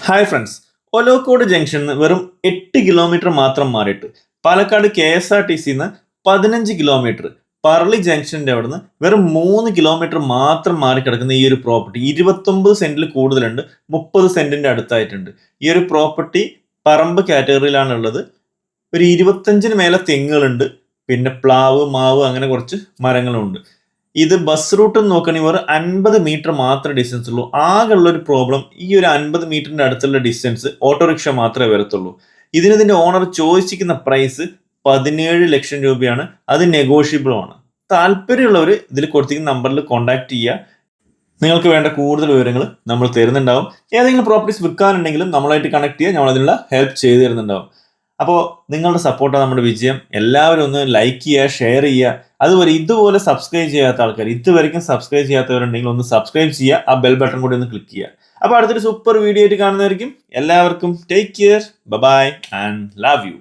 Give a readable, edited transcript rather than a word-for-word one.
Hi friends, Olavakkode ജംഗ്ഷനിൽ നിന്ന് വെറും 8 കിലോമീറ്റർ മാത്രം മാറിയിട്ട് പാലക്കാട് KSRTC 15 കിലോമീറ്റർ, പറളി ജംഗ്ഷന്റെ അവിടുന്ന് വെറും 3 കിലോമീറ്റർ മാത്രം മാറി കിടക്കുന്ന ഈ ഒരു പ്രോപ്പർട്ടി 29 സെന്റിൽ കൂടുതലുണ്ട്, 30 സെന്റിന്റെ അടുത്തായിട്ടുണ്ട്. ഈ ഒരു പ്രോപ്പർട്ടി പറമ്പ് കാറ്റഗറിയിലാണ് ഉള്ളത്. ഒരു 25-ന് മേലെ തെങ്ങുകളുണ്ട്, പിന്നെ പ്ലാവ്, മാവ് അങ്ങനെ കുറച്ച് മരങ്ങളുണ്ട്. ഇത് ബസ് റൂട്ട് നോക്കുകയാണെങ്കിൽ ഒരു 50 മീറ്റർ മാത്രമേ ഡിസ്റ്റൻസ് ഉള്ളൂ. ആകെ ഉള്ള ഒരു പ്രോബ്ലം, ഈ ഒരു 50 മീറ്ററിന്റെ അടുത്തുള്ള ഡിസ്റ്റൻസ് ഓട്ടോറിക്ഷ മാത്രമേ വരത്തുള്ളൂ. ഇതിന്റെ ഓണർ ചോദിച്ചിരിക്കുന്ന പ്രൈസ് 17 ലക്ഷം രൂപയാണ്. അത് നെഗോഷ്യബിൾ ആണ്. താല്പര്യമുള്ളവർ ഇതിൽ കൊടുത്തിരിക്കുന്ന നമ്പറിൽ കോൺടാക്ട് ചെയ്യുക. നിങ്ങൾക്ക് വേണ്ട കൂടുതൽ വിവരങ്ങൾ നമ്മൾ തരുന്നുണ്ടാവും. ഏതെങ്കിലും പ്രോപ്പർട്ടീസ് വിൽക്കാനുണ്ടെങ്കിലും നമ്മളായിട്ട് കണക്ട് ചെയ്യുക, നമ്മൾ അതിനുള്ള ഹെൽപ്പ് ചെയ്തു തരുന്നുണ്ടാവും. അപ്പോൾ നിങ്ങളുടെ സപ്പോർട്ടാണ് നമ്മുടെ വിജയം. എല്ലാവരും ഒന്ന് ലൈക്ക് ചെയ്യുക, ഷെയർ ചെയ്യുക. അതുപോലെ ഇതുപോലെ സബ്സ്ക്രൈബ് ചെയ്യാത്ത ആൾക്കാർ, ഇതുവരെയും സബ്സ്ക്രൈബ് ചെയ്യാത്തവരുണ്ടെങ്കിൽ ഒന്ന് സബ്സ്ക്രൈബ് ചെയ്യുക, ആ ബെൽ ബട്ടൺ കൂടി ഒന്ന് ക്ലിക്ക് ചെയ്യുക. അപ്പോൾ അടുത്തൊരു സൂപ്പർ വീഡിയോ ആയിട്ട് കാണുന്നതായിരിക്കും. എല്ലാവർക്കും take care, bye and love U.